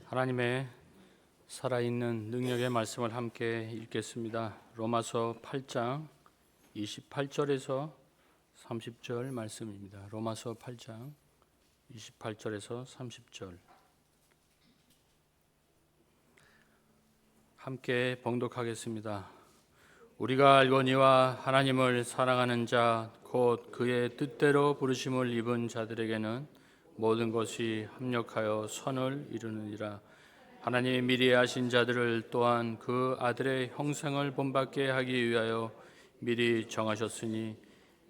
하나님의 살아있는 능력의 말씀을 함께 읽겠습니다. 로마서 8장 28절에서 30절 말씀입니다. 로마서 8장 28절에서 30절 함께 봉독하겠습니다. 우리가 알거니와 하나님을 사랑하는 자 곧 그의 뜻대로 부르심을 입은 자들에게는 모든 것이 합력하여 선을 이루느니라. 하나님이 미리 아신 자들을 또한 그 아들의 형상을 본받게 하기 위하여 미리 정하셨으니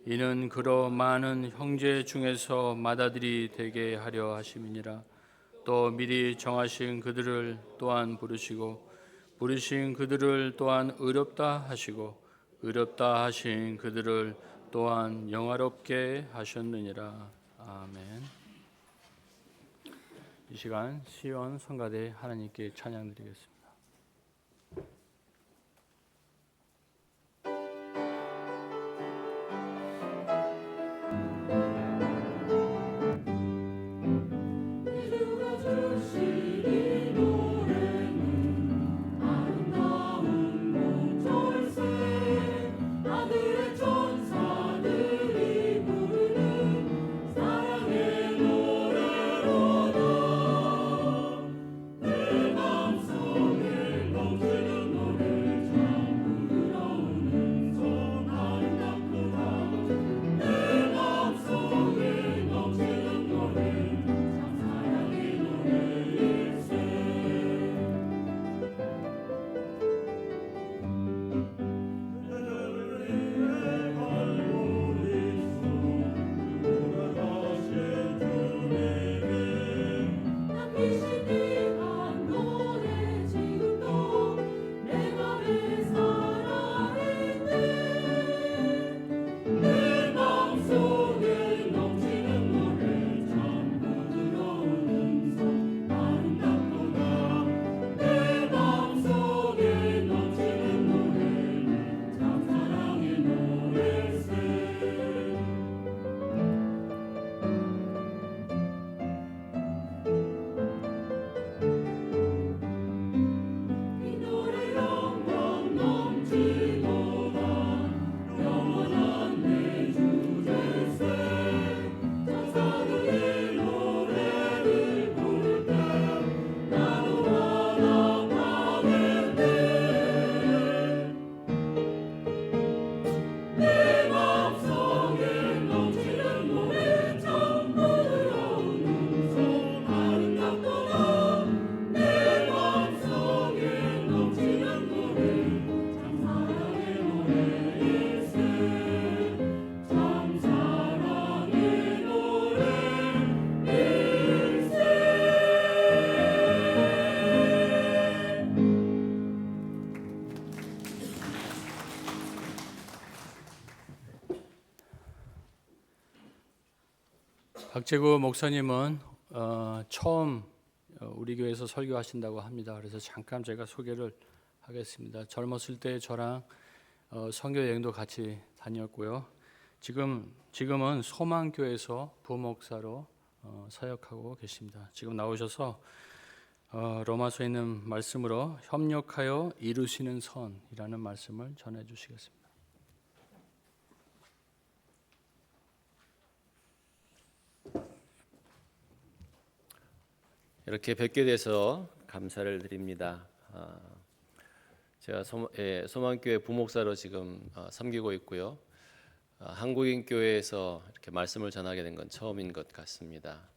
이는 그로 많은 형제 중에서 맏아들이 되게 하려 하심이니라. 또 미리 정하신 그들을 또한 부르시고 부르신 그들을 또한 의롭다 하시고 의롭다 하신 그들을 또한 영화롭게 하셨느니라. 아멘. 이 시간 시온 성가대 하나님께 찬양드리겠습니다. 박재구 목사님은 처음 우리 교회에서 설교하신다고 합니다. 그래서 잠깐 제가 소개를 하겠습니다. 젊었을 때 저랑 선교 여행도 같이 다녔고요. 지금은 소망교회에서 부목사로 사역하고 계십니다. 지금 나오셔서 로마서에 있는 말씀으로 협력하여 이루시는 선이라는 말씀을 전해주시겠습니다. 이렇게 뵙게 돼서 감사를 드립니다. 제가 소망교회 부목사로 지금 섬기고 있고요. 한국인 교회에서 이렇게 말씀을 전하게 된 건 처음인 것 같습니다.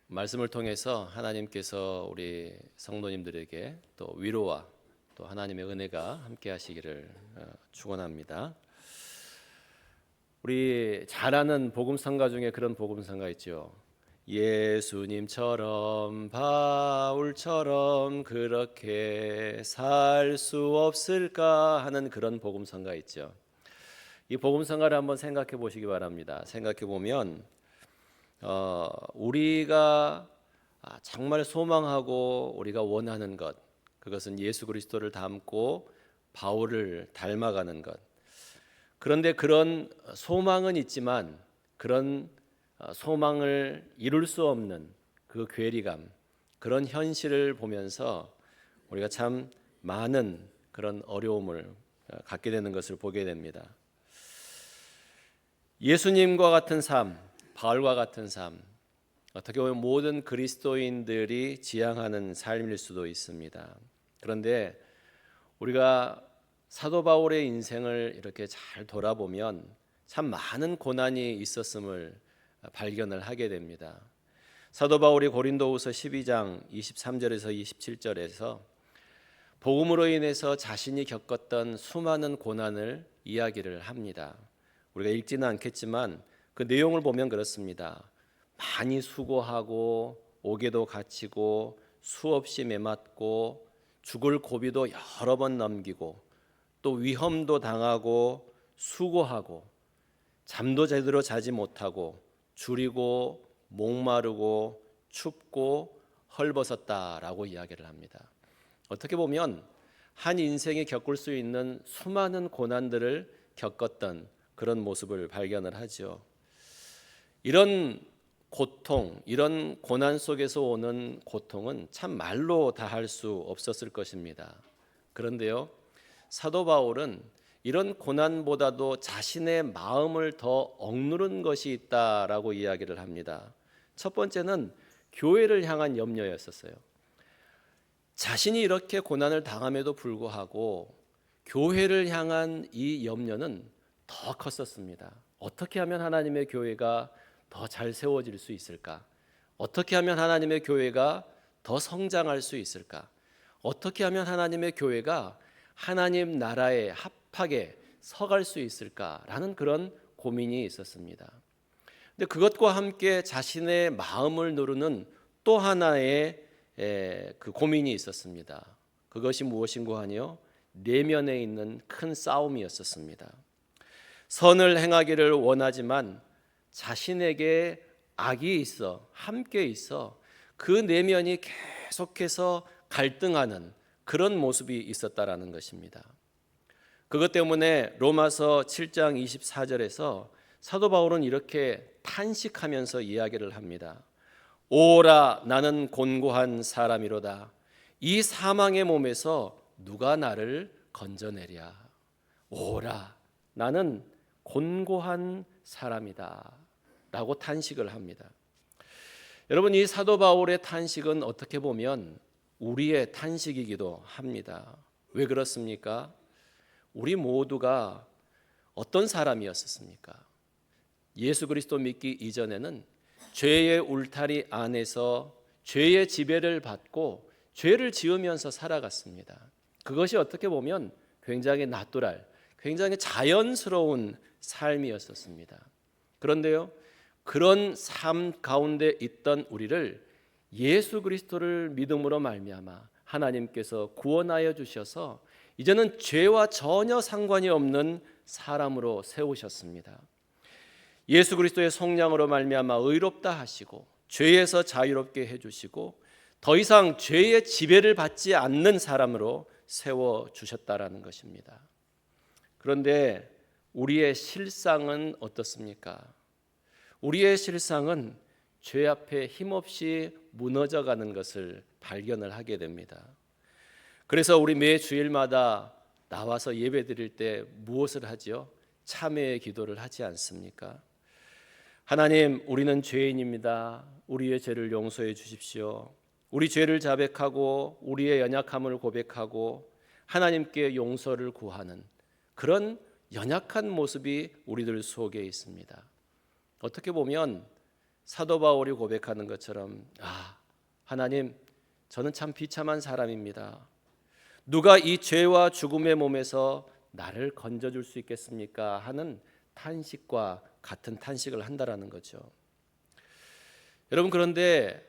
말씀을 통해서 하나님께서 우리 성도님들에게 또 위로와 또 하나님의 은혜가 함께 하시기를 축원합니다. 우리 잘 아는 복음성가 중에 그런 복음성가 있죠. 예수님처럼 바울처럼 그렇게 살 수 없을까 하는 그런 복음성가 있죠. 이 복음성가를 한번 생각해 보시기 바랍니다. 생각해 보면 우리가 정말 소망하고 우리가 원하는 것, 그것은 예수 그리스도를 닮고 바울을 닮아가는 것. 그런데 그런 소망은 있지만 그런 소망을 이룰 수 없는 그 괴리감, 그런 현실을 보면서 우리가 참 많은 그런 어려움을 갖게 되는 것을 보게 됩니다. 예수님과 같은 삶, 바울과 같은 삶, 어떻게 보면 모든 그리스도인들이 지향하는 삶일 수도 있습니다. 그런데 우리가 사도 바울의 인생을 이렇게 잘 돌아보면 참 많은 고난이 있었음을 발견을 하게 됩니다. 사도 바울이 고린도후서 12장 23절에서 27절에서 복음으로 인해서 자신이 겪었던 수많은 고난을 이야기를 합니다. 우리가 읽지는 않겠지만 그 내용을 보면 그렇습니다. 많이 수고하고 옥에도 갇히고 수없이 매맞고 죽을 고비도 여러 번 넘기고 또 위험도 당하고 수고하고 잠도 제대로 자지 못하고 줄이고 목마르고 춥고 헐벗었다라고 이야기를 합니다. 어떻게 보면 한 인생이 겪을 수 있는 수많은 고난들을 겪었던 그런 모습을 발견을 하죠. 이런 고통, 이런 고난 속에서 오는 고통은 참 말로 다 할 수 없었을 것입니다. 그런데요, 사도 바울은 이런 고난보다도 자신의 마음을 더 억누른 것이 있다라고 이야기를 합니다. 첫 번째는 교회를 향한 염려였었어요. 자신이 이렇게 고난을 당함에도 불구하고 교회를 향한 이 염려는 더 컸었습니다. 어떻게 하면 하나님의 교회가 더 잘 세워질 수 있을까? 어떻게 하면 하나님의 교회가 더 성장할 수 있을까? 어떻게 하면 하나님의 교회가 하나님 나라에 합하게 서갈 수 있을까라는 그런 고민이 있었습니다. 근데 그것과 함께 자신의 마음을 누르는 또 하나의 그 고민이 있었습니다. 그것이 무엇인고 하니요? 내면에 있는 큰 싸움이었었습니다. 선을 행하기를 원하지만 자신에게 악이 있어 함께 있어 그 내면이 계속해서 갈등하는 그런 모습이 있었다라는 것입니다. 그것 때문에 로마서 7장 24절에서 사도 바울은 이렇게 탄식하면서 이야기를 합니다. 오라 나는 곤고한 사람이로다. 이 사망의 몸에서 누가 나를 건져내랴. 오라 나는 곤고한 사람이다 라고 탄식을 합니다. 여러분, 이 사도 바울의 탄식은 어떻게 보면 우리의 탄식이기도 합니다. 왜 그렇습니까? 우리 모두가 어떤 사람이었습니까? 예수 그리스도 믿기 이전에는 죄의 울타리 안에서 죄의 지배를 받고 죄를 지으면서 살아갔습니다. 그것이 어떻게 보면 굉장히 나뚜랄, 굉장히 자연스러운 삶이었습니다. 그런데요, 그런 삶 가운데 있던 우리를 예수 그리스도를 믿음으로 말미암아 하나님께서 구원하여 주셔서 이제는 죄와 전혀 상관이 없는 사람으로 세우셨습니다. 예수 그리스도의 속량으로 말미암아 의롭다 하시고 죄에서 자유롭게 해주시고 더 이상 죄의 지배를 받지 않는 사람으로 세워주셨다라는 것입니다. 그런데 우리의 실상은 어떻습니까? 우리의 실상은 죄 앞에 힘없이 무너져가는 것을 발견을 하게 됩니다. 그래서 우리 매 주일마다 나와서 예배 드릴 때 무엇을 하지요? 참회의 기도를 하지 않습니까? 하나님, 우리는 죄인입니다. 우리의 죄를 용서해 주십시오. 우리 죄를 자백하고 우리의 연약함을 고백하고 하나님께 용서를 구하는 그런 연약한 모습이 우리들 속에 있습니다. 어떻게 보면 사도 바울이 고백하는 것처럼 하나님, 저는 참 비참한 사람입니다. 누가 이 죄와 죽음의 몸에서 나를 건져줄 수 있겠습니까? 하는 탄식과 같은 탄식을 한다라는 거죠. 여러분, 그런데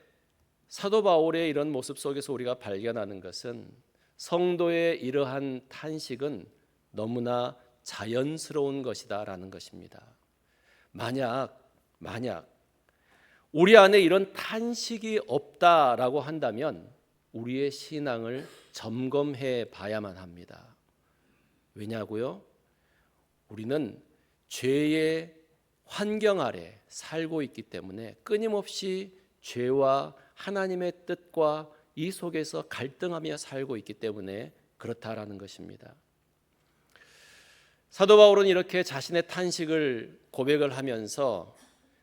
사도 바울의 이런 모습 속에서 우리가 발견하는 것은 성도의 이러한 탄식은 너무나 자연스러운 것이다라는 것입니다. 만약 우리 안에 이런 탄식이 없다라고 한다면 우리의 신앙을 점검해 봐야만 합니다. 왜냐고요? 우리는 죄의 환경 아래 살고 있기 때문에 끊임없이 죄와 하나님의 뜻과 이 속에서 갈등하며 살고 있기 때문에 그렇다라는 것입니다. 사도 바울은 이렇게 자신의 탄식을 고백을 하면서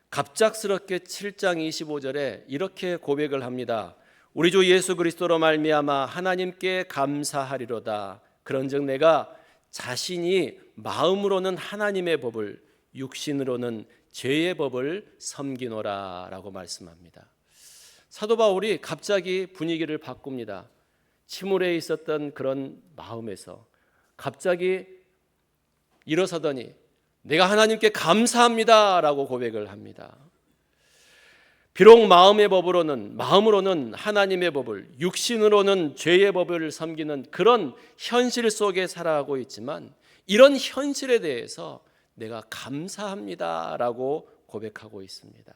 갑작스럽게 7장 25절에 이렇게 고백을 합니다. 우리 주 예수 그리스도로 말미암아 하나님께 감사하리로다. 그런즉 내가 자신이 마음으로는 하나님의 법을, 육신으로는 죄의 법을 섬기노라 라고 말씀합니다. 사도 바울이 갑자기 분위기를 바꿉니다. 침울해 있었던 그런 마음에서 갑자기 일어서더니 내가 하나님께 감사합니다 라고 고백을 합니다. 비록 마음으로는 하나님의 법을, 육신으로는 죄의 법을 섬기는 그런 현실 속에 살아가고 있지만 이런 현실에 대해서 내가 감사합니다 라고 고백하고 있습니다.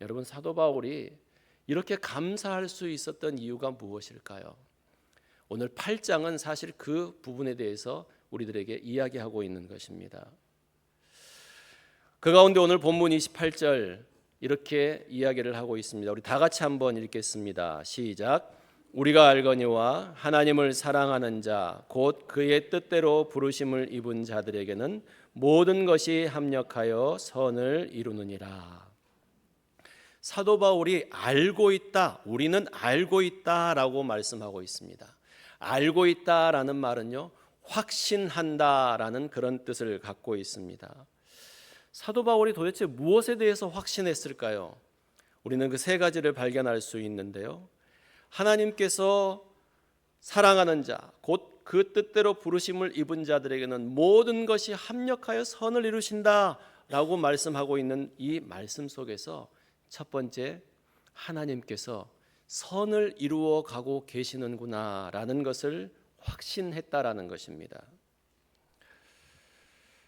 여러분, 사도 바울이 이렇게 감사할 수 있었던 이유가 무엇일까요? 오늘 8장은 사실 그 부분에 대해서 우리들에게 이야기하고 있는 것입니다. 그 가운데 오늘 본문 28절 이렇게 이야기를 하고 있습니다. 우리 다 같이 한번 읽겠습니다. 시작. 우리가 알거니와 하나님을 사랑하는 자 곧 그의 뜻대로 부르심을 입은 자들에게는 모든 것이 합력하여 선을 이루느니라. 사도 바울이 알고 있다, 우리는 알고 있다라고 말씀하고 있습니다. 알고 있다라는 말은요, 확신한다라는 그런 뜻을 갖고 있습니다. 사도 바울이 도대체 무엇에 대해서 확신했을까요? 우리는 그 세 가지를 발견할 수 있는데요. 하나님께서 사랑하는 자, 곧 그 뜻대로 부르심을 입은 자들에게는 모든 것이 합력하여 선을 이루신다라고 말씀하고 있는 이 말씀 속에서 첫 번째, 하나님께서 선을 이루어 가고 계시는구나라는 것을 확신했다라는 것입니다.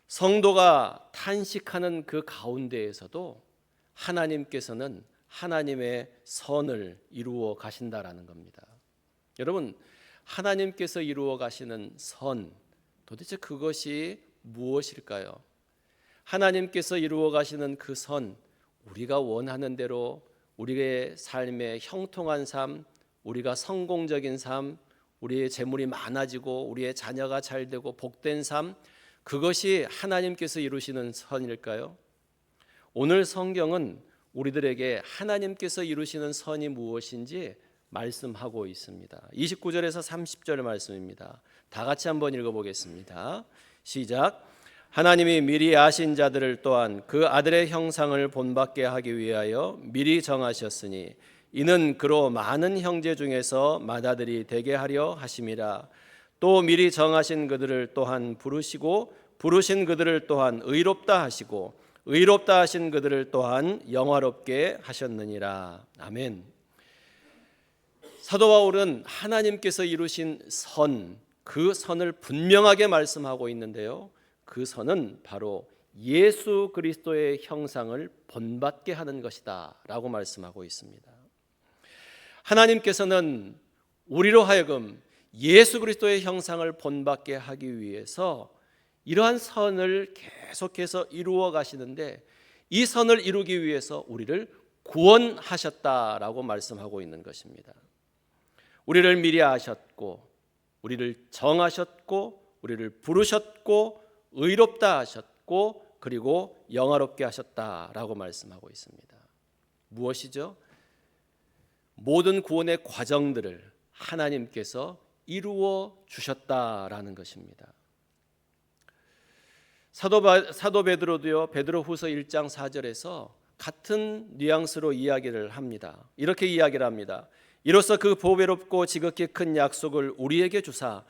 성도가 탄식하는 그 가운데에서도 하나님께서는 하나님의 선을 이루어 가신다라는 겁니다. 여러분, 하나님께서 이루어 가시는 선, 도대체 그것이 무엇일까요? 하나님께서 이루어 가시는 그 선, 우리가 원하는 대로 우리의 삶의 형통한 삶, 우리가 성공적인 삶, 우리의 재물이 많아지고 우리의 자녀가 잘 되고 복된 삶, 그것이 하나님께서 이루시는 선일까요? 오늘 성경은 우리들에게 하나님께서 이루시는 선이 무엇인지 말씀하고 있습니다. 29절에서 30절 말씀입니다. 다 같이 한번 읽어보겠습니다. 시작. 하나님이 미리 아신 자들을 또한 그 아들의 형상을 본받게 하기 위하여 미리 정하셨으니 이는 그로 많은 형제 중에서 맏아들이 되게 하려 하심이라. 또 미리 정하신 그들을 또한 부르시고 부르신 그들을 또한 의롭다 하시고 의롭다 하신 그들을 또한 영화롭게 하셨느니라. 아멘. 사도 바울은 하나님께서 이루신 선, 그 선을 분명하게 말씀하고 있는데요. 그 선은 바로 예수 그리스도의 형상을 본받게 하는 것이다 라고 말씀하고 있습니다. 하나님께서는 우리로 하여금 예수 그리스도의 형상을 본받게 하기 위해서 이러한 선을 계속해서 이루어 가시는데 이 선을 이루기 위해서 우리를 구원하셨다라고 말씀하고 있는 것입니다. 우리를 미리 아셨고 우리를 정하셨고 우리를 부르셨고 의롭다 하셨고 그리고 영화롭게 하셨다라고 말씀하고 있습니다. 무엇이죠? 모든 구원의 과정들을 하나님께서 이루어 주셨다라는 것입니다. 사도 베드로도요, 베드로후서 1장 4절에서 같은 뉘앙스로 이야기를 합니다. 이렇게 이야기를 합니다. 이로써 그 보배롭고 지극히 큰 약속을 우리에게 주사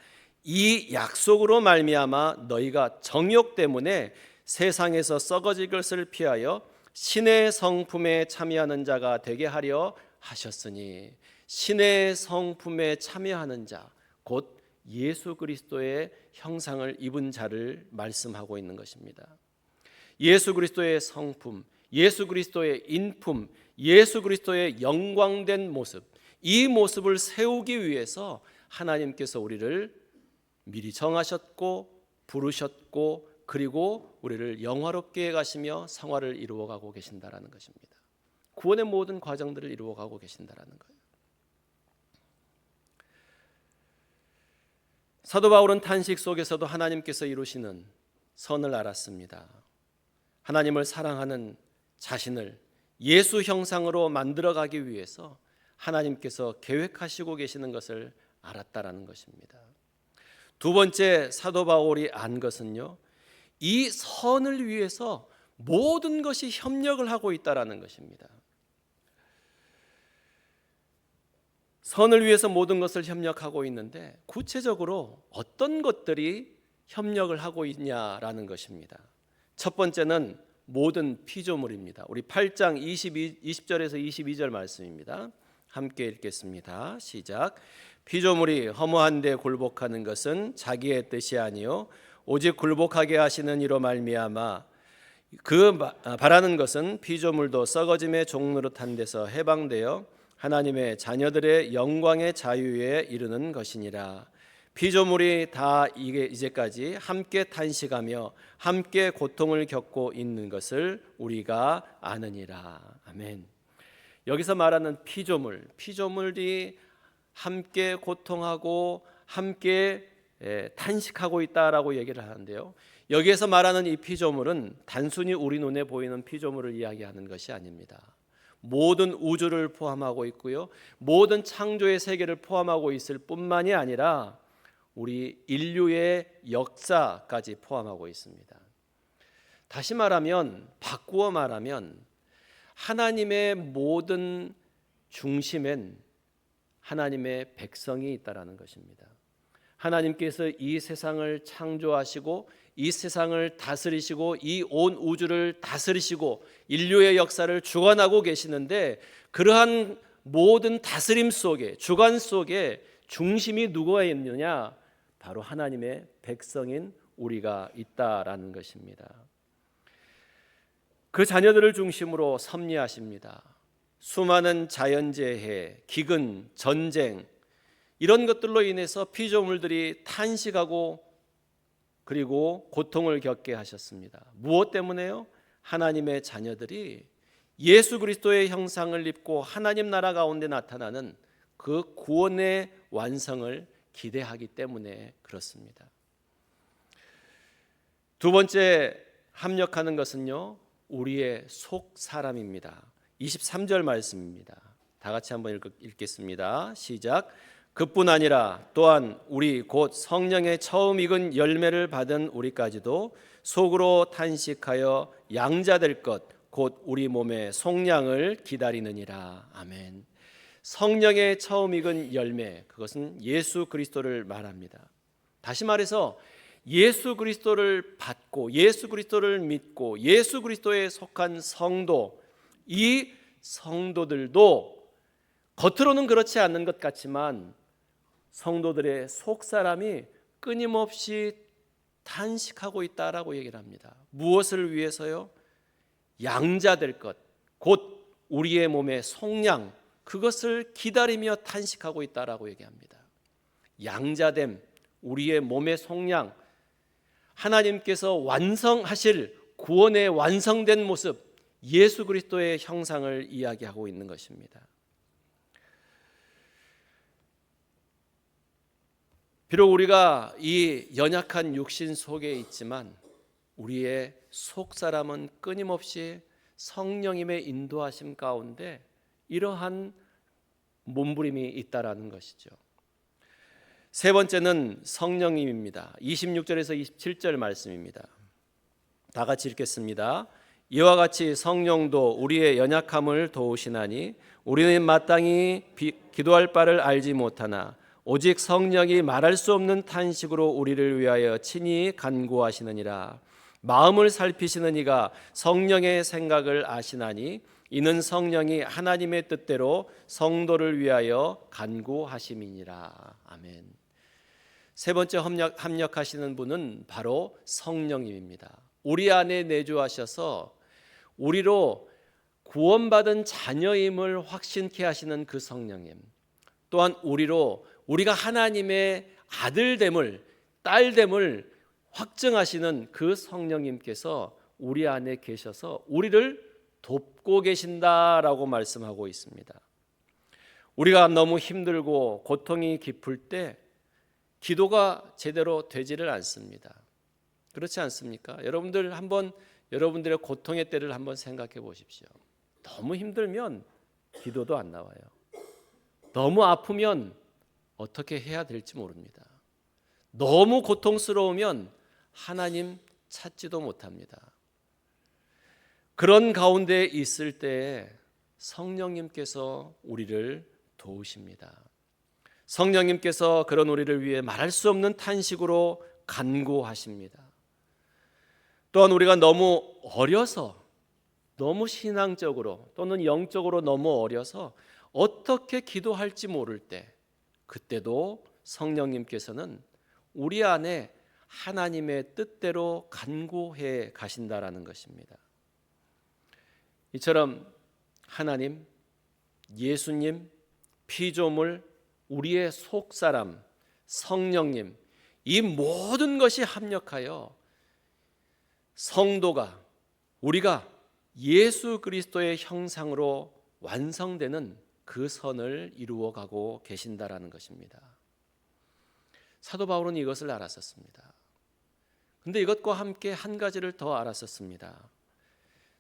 이 약속으로 말미암아 너희가 정욕 때문에 세상에서 썩어질 것을 피하여 신의 성품에 참여하는 자가 되게 하려 하셨으니, 신의 성품에 참여하는 자, 곧 예수 그리스도의 형상을 입은 자를 말씀하고 있는 것입니다. 예수 그리스도의 성품, 예수 그리스도의 인품, 예수 그리스도의 영광된 모습, 이 모습을 세우기 위해서 하나님께서 우리를 미리 정하셨고 부르셨고 그리고 우리를 영화롭게 해 가시며 성화를 이루어가고 계신다라는 것입니다. 구원의 모든 과정들을 이루어가고 계신다라는 거예요. 사도 바울은 탄식 속에서도 하나님께서 이루시는 선을 알았습니다. 하나님을 사랑하는 자신을 예수 형상으로 만들어가기 위해서 하나님께서 계획하시고 계시는 것을 알았다라는 것입니다. 두 번째 사도 바울이 안 것은요, 이 선을 위해서 모든 것이 협력을 하고 있다라는 것입니다. 선을 위해서 모든 것을 협력하고 있는데 구체적으로 어떤 것들이 협력을 하고 있냐라는 것입니다. 첫 번째는 모든 피조물입니다. 우리 8장 20절에서 22절 말씀입니다. 함께 읽겠습니다. 시작. 피조물이 허무한데 굴복하는 것은 자기의 뜻이 아니요 오직 굴복하게 하시는 이로 말미암아 그 바라는 것은 피조물도 썩어짐의 종노릇한 데서 해방되어 하나님의 자녀들의 영광의 자유에 이르는 것이니라. 피조물이 다 이제까지 함께 탄식하며 함께 고통을 겪고 있는 것을 우리가 아느니라. 아멘. 여기서 말하는 피조물이 함께 고통하고 함께 탄식하고 있다라고 얘기를 하는데요. 여기에서 말하는 이 피조물은 단순히 우리 눈에 보이는 피조물을 이야기하는 것이 아닙니다. 모든 우주를 포함하고 있고요, 모든 창조의 세계를 포함하고 있을 뿐만이 아니라 우리 인류의 역사까지 포함하고 있습니다. 다시 말하면, 바꾸어 말하면 하나님의 모든 중심엔 하나님의 백성이 있다라는 것입니다. 하나님께서 이 세상을 창조하시고 이 세상을 다스리시고 이 온 우주를 다스리시고 인류의 역사를 주관하고 계시는데, 그러한 모든 다스림 속에, 주관 속에 중심이 누구가 있느냐? 바로 하나님의 백성인 우리가 있다라는 것입니다. 그 자녀들을 중심으로 섭리하십니다. 수많은 자연재해, 기근, 전쟁, 이런 것들로 인해서 피조물들이 탄식하고 그리고 고통을 겪게 하셨습니다. 무엇 때문에요? 하나님의 자녀들이 예수 그리스도의 형상을 입고 하나님 나라 가운데 나타나는 그 구원의 완성을 기대하기 때문에 그렇습니다. 두 번째 합력하는 것은요, 우리의 속 사람입니다. 23절 말씀입니다. 다 같이 한번 읽겠습니다. 시작. 그뿐 아니라 또한 우리 곧 성령의 처음 익은 열매를 받은 우리까지도 속으로 탄식하여 양자될 것 곧 우리 몸의 속량을 기다리느니라. 아멘. 성령의 처음 익은 열매, 그것은 예수 그리스도를 말합니다. 다시 말해서 예수 그리스도를 받고 예수 그리스도를 믿고 예수 그리스도에 속한 성도, 이 성도들도 겉으로는 그렇지 않는 것 같지만 성도들의 속 사람이 끊임없이 탄식하고 있다라고 얘기를 합니다. 무엇을 위해서요? 양자될 것, 곧 우리의 몸의 속량, 그것을 기다리며 탄식하고 있다라고 얘기합니다. 양자됨, 우리의 몸의 속량, 하나님께서 완성하실 구원의 완성된 모습, 예수 그리스도의 형상을 이야기하고 있는 것입니다. 비록 우리가 이 연약한 육신 속에 있지만 우리의 속 사람은 끊임없이 성령님의 인도하심 가운데 이러한 몸부림이 있다라는 것이죠. 세 번째는 성령님입니다. 26절에서 27절 말씀입니다. 다 같이 읽겠습니다. 이와 같이 성령도 우리의 연약함을 도우시나니 우리는 마땅히 기도할 바를 알지 못하나 오직 성령이 말할 수 없는 탄식으로 우리를 위하여 친히 간구하시느니라. 마음을 살피시는 이가 성령의 생각을 아시나니 이는 성령이 하나님의 뜻대로 성도를 위하여 간구하심이니라. 아멘. 세 번째 합력하시는 분은 바로 성령님입니다. 우리 안에 내주하셔서 우리로 구원받은 자녀임을 확신케 하시는 그 성령님, 또한 우리가 하나님의 아들됨을, 딸됨을 확증하시는 그 성령님께서 우리 안에 계셔서 우리를 돕고 계신다라고 말씀하고 있습니다. 우리가 너무 힘들고 고통이 깊을 때 기도가 제대로 되지를 않습니다. 그렇지 않습니까? 여러분들 한번 여러분들의 고통의 때를 한번 생각해 보십시오. 너무 힘들면 기도도 안 나와요. 너무 아프면 어떻게 해야 될지 모릅니다. 너무 고통스러우면 하나님 찾지도 못합니다. 그런 가운데 있을 때 성령님께서 우리를 도우십니다. 성령님께서 그런 우리를 위해 말할 수 없는 탄식으로 간구하십니다. 또한 우리가 너무 어려서, 너무 신앙적으로 또는 영적으로 너무 어려서 어떻게 기도할지 모를 때, 그때도 성령님께서는 우리 안에 하나님의 뜻대로 간구해 가신다라는 것입니다. 이처럼 하나님, 예수님, 피조물, 우리의 속사람, 성령님, 이 모든 것이 합력하여 성도가, 우리가 예수 그리스도의 형상으로 완성되는 그 선을 이루어가고 계신다라는 것입니다. 사도 바울은 이것을 알았었습니다. 그런데 이것과 함께 한 가지를 더 알았었습니다.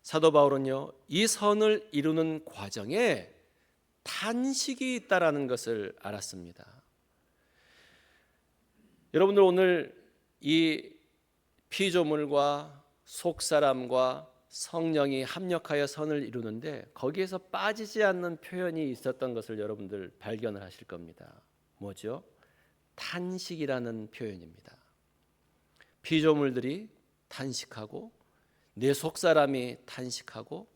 사도 바울은요, 이 선을 이루는 과정에 탄식이 있다라는 것을 알았습니다. 여러분들 오늘 이 피조물과 속사람과 성령이 합력하여 선을 이루는데 거기에서 빠지지 않는 표현이 있었던 것을 여러분들 발견을 하실 겁니다. 뭐죠? 탄식이라는 표현입니다. 피조물들이 탄식하고 내 속사람이 탄식하고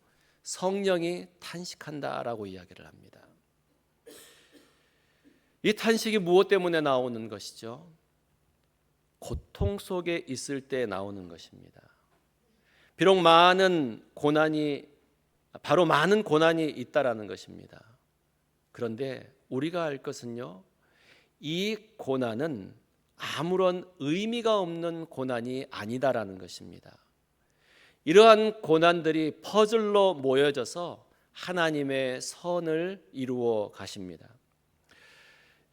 성령이 탄식한다라고 이야기를 합니다. 이 탄식이 무엇 때문에 나오는 것이죠? 고통 속에 있을 때 나오는 것입니다. 비록 많은 고난이 있다라는 것입니다. 그런데 우리가 알 것은요, 이 고난은 아무런 의미가 없는 고난이 아니다라는 것입니다. 이러한 고난들이 퍼즐로 모여져서 하나님의 선을 이루어 가십니다.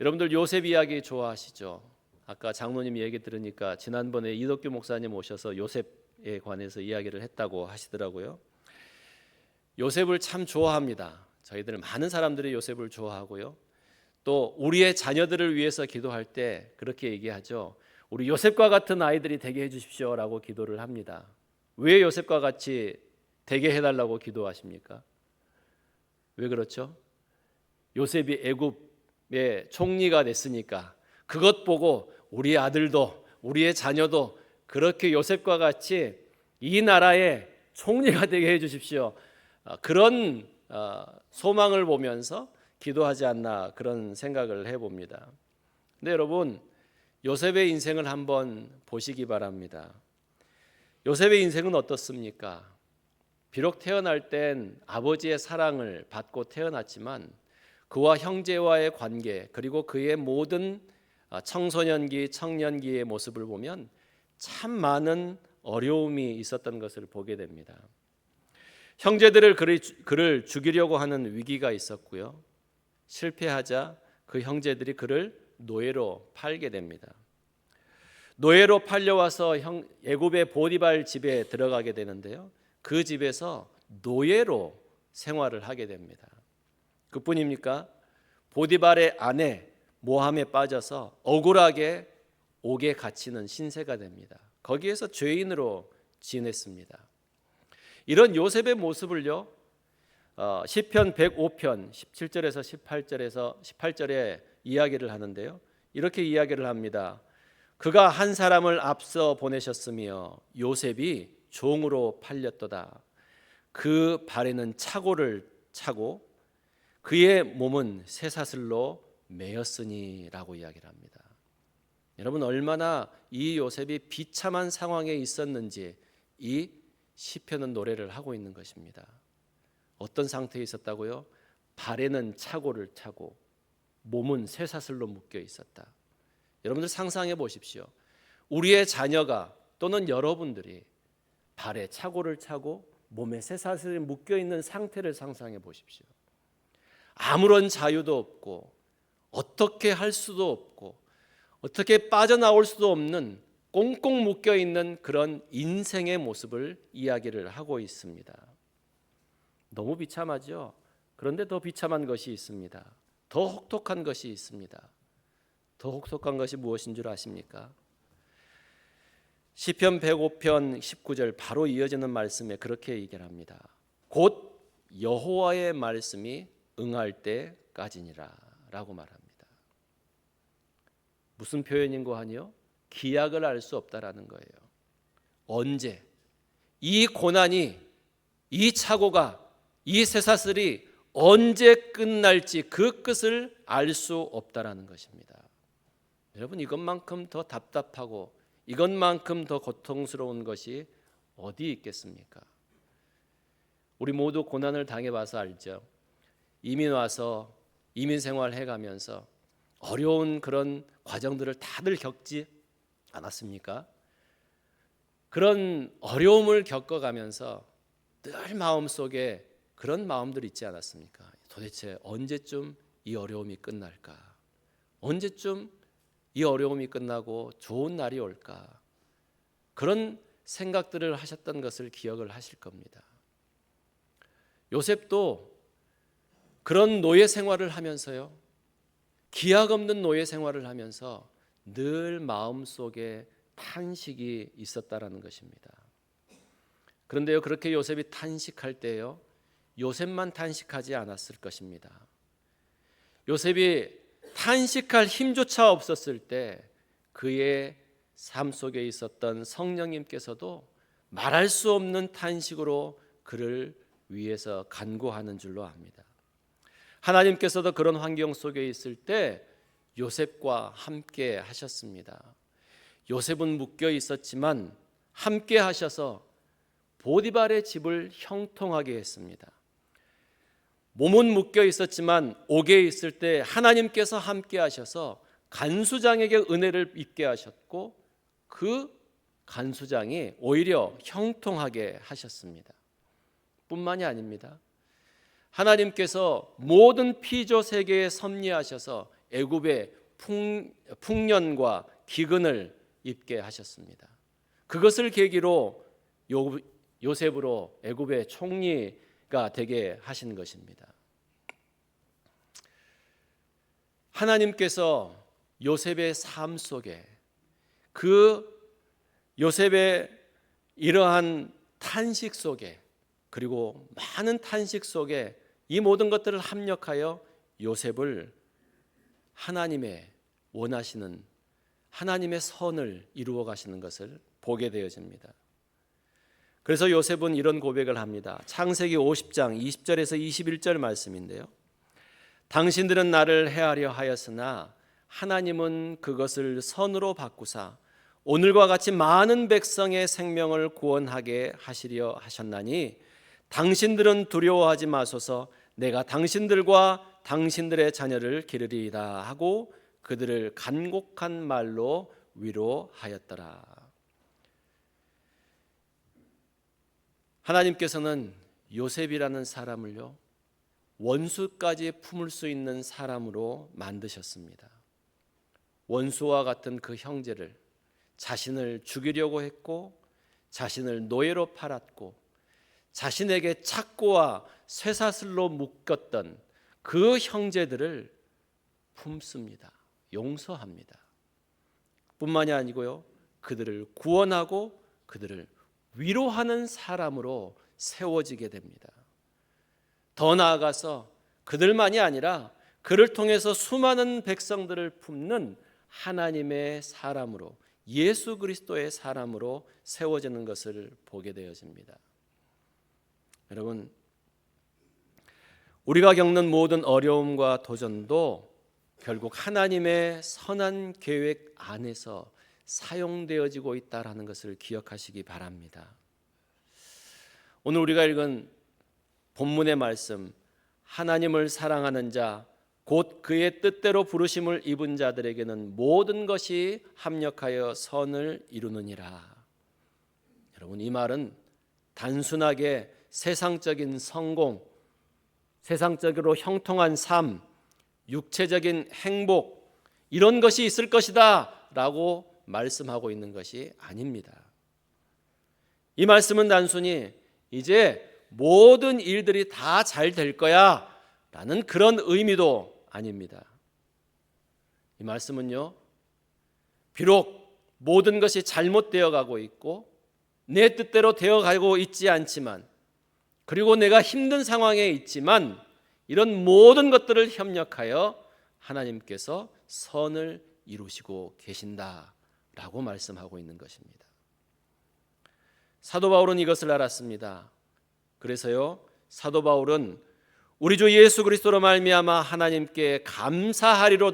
여러분들 요셉 이야기 좋아하시죠? 아까 장로님 얘기 들으니까 지난번에 이덕규 목사님 오셔서 요셉에 관해서 이야기를 했다고 하시더라고요. 요셉을 참 좋아합니다. 저희들 많은 사람들이 요셉을 좋아하고요. 또 우리의 자녀들을 위해서 기도할 때 그렇게 얘기하죠. 우리 요셉과 같은 아이들이 되게 해주십시오라고 기도를 합니다. 왜 요셉과 같이 되게 해달라고 기도하십니까? 왜 그렇죠? 요셉이 애굽의 총리가 됐으니까 그것 보고 우리 아들도 우리의 자녀도 그렇게 요셉과 같이 이 나라의 총리가 되게 해주십시오. 그런 소망을 보면서 기도하지 않나 그런 생각을 해봅니다. 근데 여러분, 요셉의 인생을 한번 보시기 바랍니다. 요셉의 인생은 어떻습니까? 비록 태어날 땐 아버지의 사랑을 받고 태어났지만 그와 형제와의 관계, 그리고 그의 모든 청소년기, 청년기의 모습을 보면 참 많은 어려움이 있었던 것을 보게 됩니다. 형제들을 그를 죽이려고 하는 위기가 있었고요. 실패하자 그 형제들이 그를 노예로 팔게 됩니다. 노예로 팔려와서 애굽의 보디발 집에 들어가게 되는데요. 그 집에서 노예로 생활을 하게 됩니다. 그뿐입니까? 보디발의 아내 모함에 빠져서 억울하게 옥에 갇히는 신세가 됩니다. 거기에서 죄인으로 지냈습니다. 이런 요셉의 모습을요, 시편 105편 17절에서 18절에 이야기를 하는데요. 이렇게 이야기를 합니다. 그가 한 사람을 앞서 보내셨으며 요셉이 종으로 팔렸도다. 그 발에는 차고를 차고 그의 몸은 쇠사슬로 매였으니라고 이야기를 합니다. 여러분, 얼마나 이 요셉이 비참한 상황에 있었는지 이 시편은 노래를 하고 있는 것입니다. 어떤 상태에 있었다고요? 발에는 차고를 차고 몸은 쇠사슬로 묶여 있었다. 여러분들 상상해 보십시오. 우리의 자녀가 또는 여러분들이 발에 차고를 차고 몸에 쇠사슬이 묶여 있는 상태를 상상해 보십시오. 아무런 자유도 없고 어떻게 할 수도 없고 어떻게 빠져나올 수도 없는 꽁꽁 묶여 있는 그런 인생의 모습을 이야기를 하고 있습니다. 너무 비참하죠. 그런데 더 비참한 것이 있습니다. 더 혹독한 것이 있습니다. 더 혹독한 것이 무엇인 줄 아십니까? 시편 105편 19절 바로 이어지는 말씀에 그렇게 얘기를 합니다. 곧 여호와의 말씀이 응할 때까지니라 라고 말합니다. 무슨 표현인고 하니요? 기약을 알 수 없다라는 거예요. 언제 이 고난이, 이 착오가, 이 쇠사슬이 언제 끝날지 그 끝을 알 수 없다라는 것입니다. 여러분, 이것만큼 더 답답하고 이것만큼 더 고통스러운 것이 어디 있겠습니까? 우리 모두 고난을 당해봐서 알죠. 이민 와서 이민 생활 해가면서 어려운 그런 과정들을 다들 겪지 않았습니까? 그런 어려움을 겪어가면서 늘 마음속에 그런 마음들 있지 않았습니까? 도대체 언제쯤 이 어려움이 끝날까? 언제쯤 이 어려움이 끝나고 좋은 날이 올까? 그런 생각들을 하셨던 것을 기억을 하실 겁니다. 요셉도 그런 노예 생활을 하면서요, 기약 없는 노예 생활을 하면서 늘 마음속에 탄식이 있었다라는 것입니다. 그런데요, 그렇게 요셉이 탄식할 때요, 요셉만 탄식하지 않았을 것입니다. 요셉이 탄식할 힘조차 없었을 때 그의 삶 속에 있었던 성령님께서도 말할 수 없는 탄식으로 그를 위해서 간구하는 줄로 압니다. 하나님께서도 그런 환경 속에 있을 때 요셉과 함께 하셨습니다. 요셉은 묶여 있었지만 함께 하셔서 보디발의 집을 형통하게 했습니다. 몸은 묶여 있었지만 옥에 있을 때 하나님께서 함께 하셔서 간수장에게 은혜를 입게 하셨고 그 간수장이 오히려 형통하게 하셨습니다. 뿐만이 아닙니다. 하나님께서 모든 피조 세계에 섭리하셔서 애굽의 풍년과 기근을 입게 하셨습니다. 그것을 계기로 요셉으로 애굽의 총리가 되게 하신 것입니다. 하나님께서 요셉의 삶 속에 그 요셉의 이러한 탄식 속에 그리고 많은 탄식 속에 이 모든 것들을 합력하여 요셉을 하나님의 원하시는 하나님의 선을 이루어 가시는 것을 보게 되어집니다. 그래서 요셉은 이런 고백을 합니다. 창세기 50장 20절에서 21절 말씀인데요. 당신들은 나를 해하려 하였으나 하나님은 그것을 선으로 바꾸사 오늘과 같이 많은 백성의 생명을 구원하게 하시려 하셨나니 당신들은 두려워하지 마소서 내가 당신들과 당신들의 자녀를 기르리이다 하고 그들을 간곡한 말로 위로하였더라. 하나님께서는 요셉이라는 사람을요 원수까지 품을 수 있는 사람으로 만드셨습니다. 원수와 같은 그 형제를 자신을 죽이려고 했고 자신을 노예로 팔았고 자신에게 착고와 쇠사슬로 묶었던 그 형제들을 품습니다. 용서합니다. 뿐만이 아니고요 그들을 구원하고 그들을 위로하는 사람으로 세워지게 됩니다. 더 나아가서 그들만이 아니라 그를 통해서 수많은 백성들을 품는 하나님의 사람으로 예수 그리스도의 사람으로 세워지는 것을 보게 되어집니다. 여러분, 우리가 겪는 모든 어려움과 도전도 결국 하나님의 선한 계획 안에서 사용되어지고 있다는 것을 기억하시기 바랍니다. 오늘 우리가 읽은 본문의 말씀, 하나님을 사랑하는 자, 곧 그의 뜻대로 부르심을 입은 자들에게는 모든 것이 합력하여 선을 이루느니라. 여러분, 이 말은 단순하게 세상적인 성공, 세상적으로 형통한 삶, 육체적인 행복 이런 것이 있을 것이다 라고 말씀하고 있는 것이 아닙니다. 이 말씀은 단순히 이제 모든 일들이 다 잘 될 거야 라는 그런 의미도 아닙니다. 이 말씀은요, 비록 모든 것이 잘못되어 가고 있고 내 뜻대로 되어 가고 있지 않지만, 그리고 내가 힘든 상황에 있지만 이런 모든 것들을 협력하여 하나님께서 선을 이루시고 계신다라고 말씀하고 있는 것입니다. 사도 바울은 이것을 알았습니다. 그래서요, 사도 바울은 우리 주 예수 그리스도로 말미암아 하나님께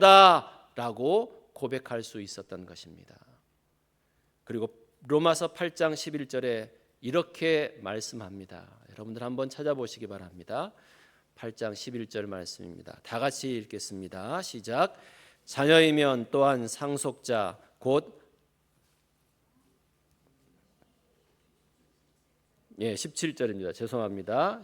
감사하리로다라고 고백할 수 있었던 것입니다. 그리고 로마서 8장 11절에 이렇게 말씀합니다. 여러분들 한번 찾아보시기 바랍니다. 8장 11절 말씀입니다. 다 같이 읽겠습니다. 시작. 자녀이면 또한 상속자 곧 17절입니다. 죄송합니다.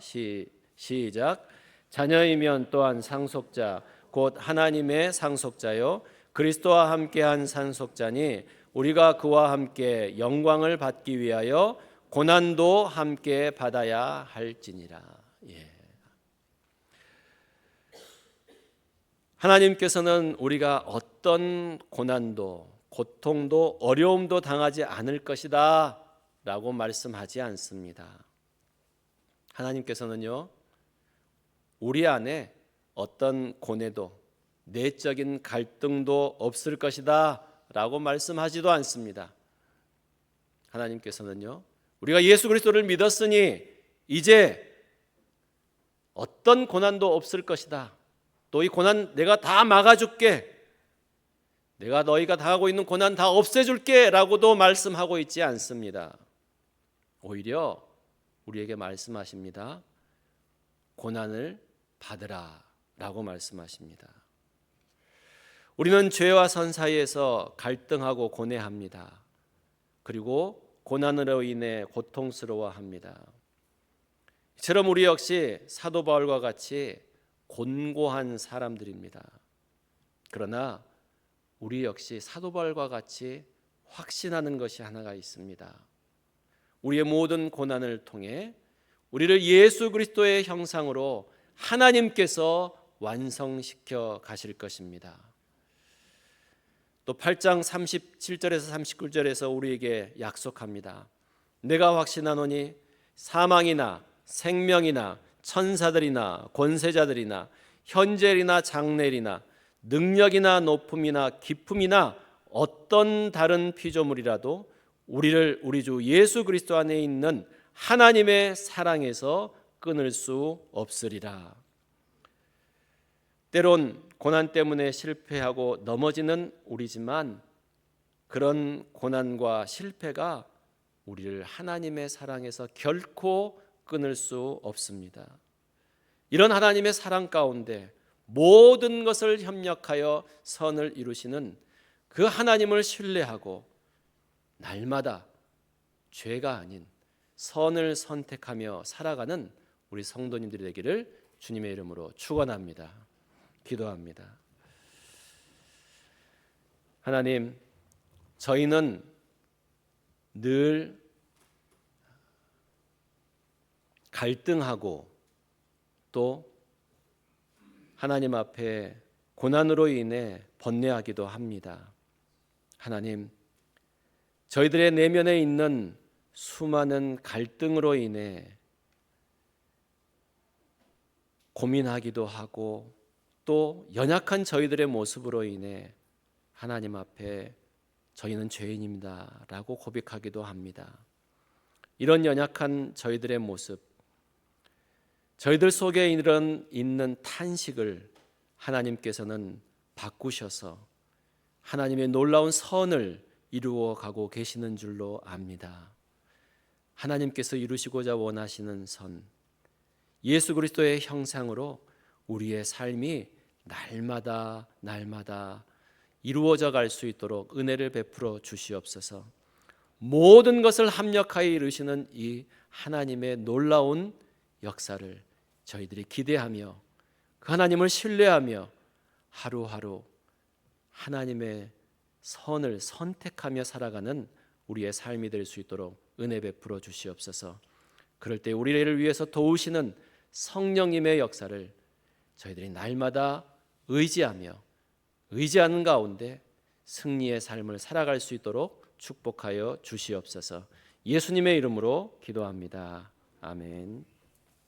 시작. 자녀이면 또한 상속자 곧 하나님의 상속자요 그리스도와 함께한 상속자니 우리가 그와 함께 영광을 받기 위하여 고난도 함께 받아야 할지니라. 하나님께서는 우리가 어떤 고난도, 고통도, 어려움도 당하지 않을 것이다 라고 말씀하지 않습니다. 하나님께서는요, 우리 안에 어떤 고뇌도, 내적인 갈등도 없을 것이다 라고 말씀하지도 않습니다. 하나님께서는요, 우리가 예수 그리스도를 믿었으니 이제 어떤 고난도 없을 것이다, 또 이 고난 내가 다 막아줄게, 내가 너희가 당하고 있는 고난 다 없애줄게 라고도 말씀하고 있지 않습니다. 오히려 우리에게 말씀하십니다. 고난을 받으라 라고 말씀하십니다. 우리는 죄와 선 사이에서 갈등하고 고뇌합니다. 그리고 고난으로 인해 고통스러워합니다. 이처럼 우리 역시 사도 바울과 같이 곤고한 사람들입니다. 그러나 우리 역시 사도 바울과 같이 확신하는 것이 하나가 있습니다. 우리의 모든 고난을 통해 우리를 예수 그리스도의 형상으로 하나님께서 완성시켜 가실 것입니다. 또 8장 37절에서 39절에서 우리에게 약속합니다. 내가 확신하노니 사망이나 생명이나 천사들이나 권세자들이나 현재이나 장래이나 능력이나 높음이나 깊음이나 어떤 다른 피조물이라도 우리를 우리 주 예수 그리스도 안에 있는 하나님의 사랑에서 끊을 수 없으리라. 때론 고난 때문에 실패하고 넘어지는 우리지만 그런 고난과 실패가 우리를 하나님의 사랑에서 결코 끊을 수 없습니다. 이런 하나님의 사랑 가운데 모든 것을 협력하여 선을 이루시는 그 하나님을 신뢰하고 날마다 죄가 아닌 선을 선택하며 살아가는 우리 성도님들이 되기를 주님의 이름으로 축원합니다. 기도합니다. 하나님, 저희는 늘 갈등하고 또 하나님 앞에 고난으로 인해 번뇌하기도 합니다. 하나님, 저희들의 내면에 있는 수많은 갈등으로 인해 고민하기도 하고 또 연약한 저희들의 모습으로 인해 하나님 앞에 저희는 죄인입니다 라고 고백하기도 합니다. 이런 연약한 저희들의 모습, 저희들 속에 있는 탄식을 하나님께서는 바꾸셔서 하나님의 놀라운 선을 이루어 가고 계시는 줄로 압니다. 하나님께서 이루시고자 원하시는 선, 예수 그리스도의 형상으로 우리의 삶이 날마다 이루어져 갈 수 있도록 은혜를 베풀어 주시옵소서. 모든 것을 합력하여 이루시는 이 하나님의 놀라운 역사를 저희들이 기대하며 그 하나님을 신뢰하며 하루하루 하나님의 선을 선택하며 살아가는 우리의 삶이 될 수 있도록 은혜 베풀어 주시옵소서. 그럴 때 우리를 위해서 도우시는 성령님의 역사를 저희들이 날마다 의지하는 가운데 승리의 삶을 살아갈 수 있도록 축복하여 주시옵소서. 예수님의 이름으로 기도합니다. 아멘.